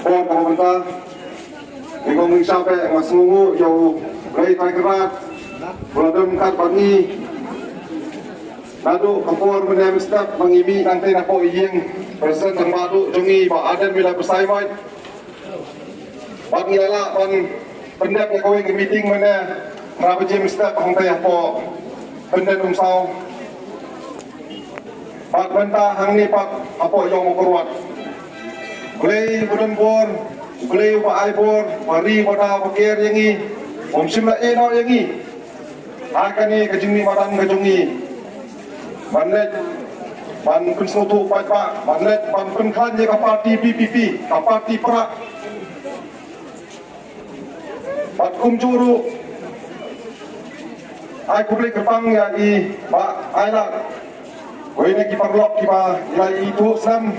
Pemerintah, ekonomi sampai mas ngungu jauh dari kerat, belum kat pagi, lalu kapur menem step mengibi nanti napo iyeng presiden terbaru jungi pak Aden bila bersaimat, pagi lala pan pendek ekonomi ke meeting mana merapat jam step nanti napo pendek umsau, pak bentah hang ni pak apa yang mau keruat. Boleh bulan bor, boleh upai bor, mari pada pakir yang ini, simla eno yang ini, akan ni kejungi madam kejungi, manlet, man pensutu pak, manlet, man penklan je ke parti PPP, ke parti perak, pat kumcuru, aku boleh kerpang ya i, pak ailat, boleh nak kiparlok kipa, ilai itu sam.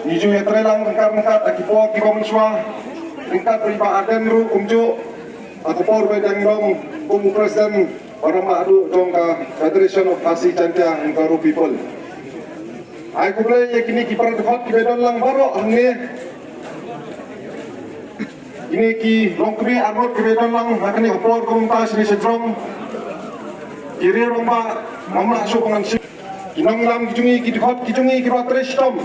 Niju ya trelang rengkat akipo kipo mensua rengkat riba Aden ru kumju atau por bedang dong presiden orang madu dong ka Federation of Asi Chantia Ngkaru People. Aku boleh ya kini kipar dekat ki bedon lang baro hangne ini ki longkri armot ki bedon lang hakni opor kumta sini sedrong kiri romba mama su pengansi kinong lam kijungi ki dekat kijungi ki patrestom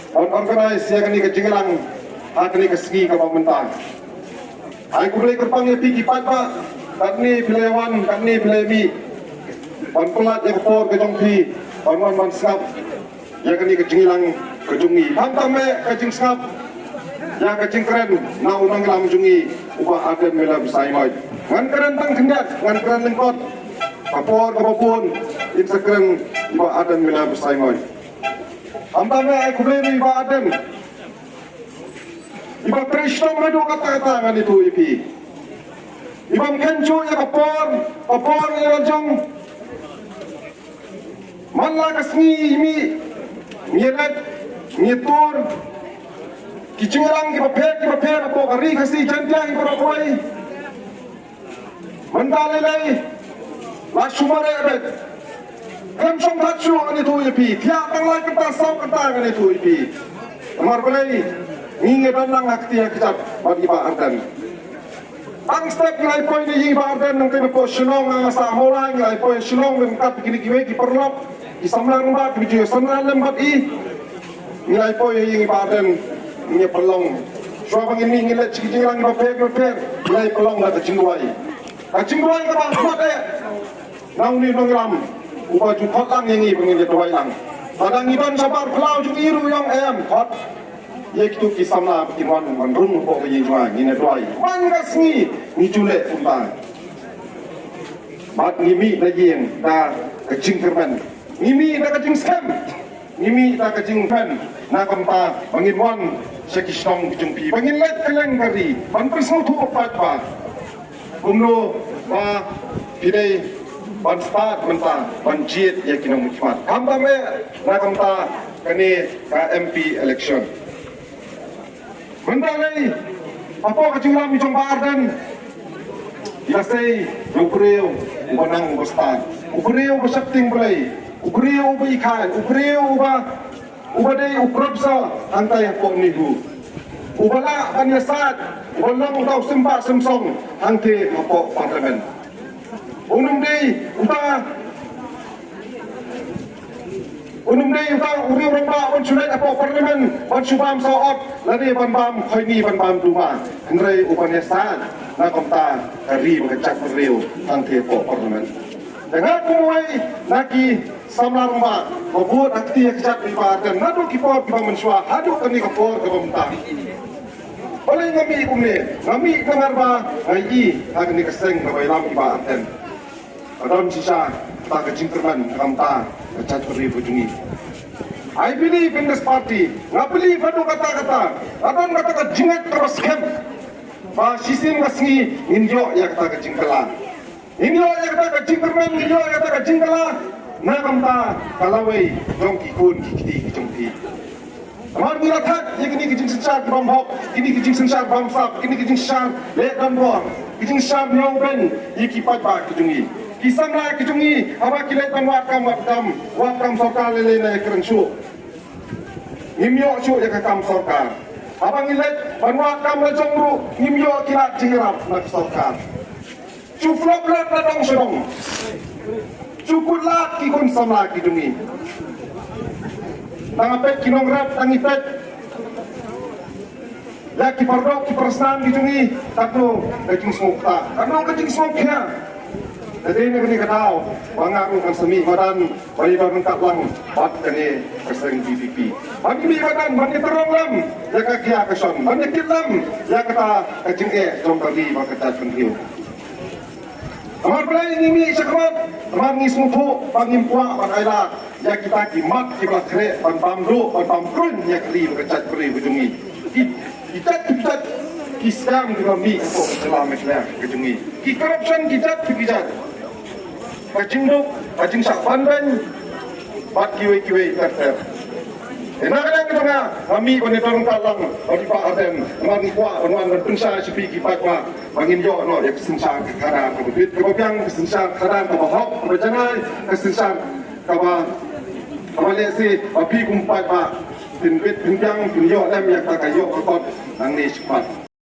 organize ya kini kejenglang kini kesegi ke pemerintah. Aku boleh kerpang ya pergi pada kini pelayawan kini pelayabi pelat yang por kejongpi pan skap ya kini kejenglang kejungi hantam me kejeng skap ya kejeng keren nau nang lam jungi ubah Aden mela bersaimat ngan keren tang kendat ngan keren lengkot kapor kepopun insakren ubah Aden mela bersaimat. Ampamnya aku beli iba Aden, iba Krishna madu kata-kata dengan itu ipi, iba kencu ya kapor ya rajong, malah kesni imi, miret, mitur, kicurang iba per, apa kari kasih jantiang iba rakoi, mendalai, lasumare abet. Kemsong tacu kan itu ipi, tiap tanglah kita sau kata kan itu ipi. Amar belai, ingat dan akti yang kejap bagi Pak Aden. Ang step nilai poin ini Pak Aden nang kena posionong ang asa molang nilai poin sionong lengkap begini kiwe ki perlop, ki samlang mbak, ki bijo samlang lembat i. Nilai poin ini Pak Aden ini pelong. Suapang ini nilai cikijang baper, nilai pelong dah tercingguai. Tercingguai ke Pak Aden. Nang ni nongram. Ubah jukot lang yang ini pengen jatuh lang. Padang iban sabar kelau juk iru yang kot. Ya itu kisam lah perkiraan mandrung kok kayak jual ini doai. Man kasni ni julek umpang. Mat nimi lagi yang dah kecing kerban. Nimi dah kecing scam. Nimi dah kecing pen. Nak kampa bangin wan sekisong kejumpi. Bangin let keleng kari. Ban prismu tu opat pa. Umno pa pidai ban start mentah ban jit ya kinong mukmat hamba me nak kamta kani MP election mentah lagi apa kejenglam di Pak Aden yasai ukreo ubanang start ukreo besakting belai ukreo ubikan ukreo ubadai ukrabsa antai pok nihu ubala panyasat ubalang utau sempak semsong angke pok parlemen Unum day uta uri romba on sulet apa parlemen on subam saot lani ban khoi ni ban duma ngrai upanyasa na komta kari bekecak rew tang te po parlemen dengan kumai naki samlar mak buat akti kejat di Pak dan ngadu kipor di Mensua hadu kami kipor ke pemerintah. Oleh ngami kumne ngami dengar ba ngai akan dikeseng ke dalam Pak dan dalam sisa tak kejingkerman kamta kejat beri bujungi. I believe in this party. I believe adu kata-kata. Adon kata jingat terus kem. Fasisim kasngi injo ya kata kejingkelan. Injo ya kata kejingkerman, injo ya kata kejingkelan. Nakamta kalaway jong kikun kikiti kijongti. Amar milatat yang ini kijing sensar di bamhok, ini kijing sensar bamsap, ini kijing sensar lek dan bor, kijing sensar nyong ben ikipat ba kijungi. Kisang na kijungi apa kilet dan wakam sokal lele na kerensu. Nimyo su ya kakam sokal. Abang ilet ban wakam na jongru nimyo kilat jingrap na sokal. Cuflok lat na dong sedong. Cukup lah kikun sama kijungi. Tangapet kinongrat tangipet. Ya kipardok kipersnan kijungi. Takno kajing smokta. Takno kajing smoknya. Jadi ini kau mengaku kan semi badan bagi badan kaplang bat kene kesering PPP. Bagi mi badan bagi terong lam ya kakia keson. Bagi kilam ya kata kajing jom bagi bakat pentiu. Amar pelai ini sekemat, amar ni sumufu, pangimpua, pangaila, ya kita kimat, kita kere, panpamdu, panpamkrun, ya keli berkecat beri bujungi. Kita kiskam kita mi untuk selamat lah bujungi. Ki corruption kita. Kajing duk, kajing sak pandan, bat kiwe ter. Kadang kita nga, kami panitong kalang, bagi Pak Arden, amar ni kuat, panuan berpengsa sipi kipat pa, manginyo no, ya kesensa kekara, kebubit, kebubiang kesensa kekara, kebahok, kebajanay, kesensa kabalesi, api kumpat pa, pinbit, pinbiang, pinyo, lem, yak takayo, kakot, nang ni sipat.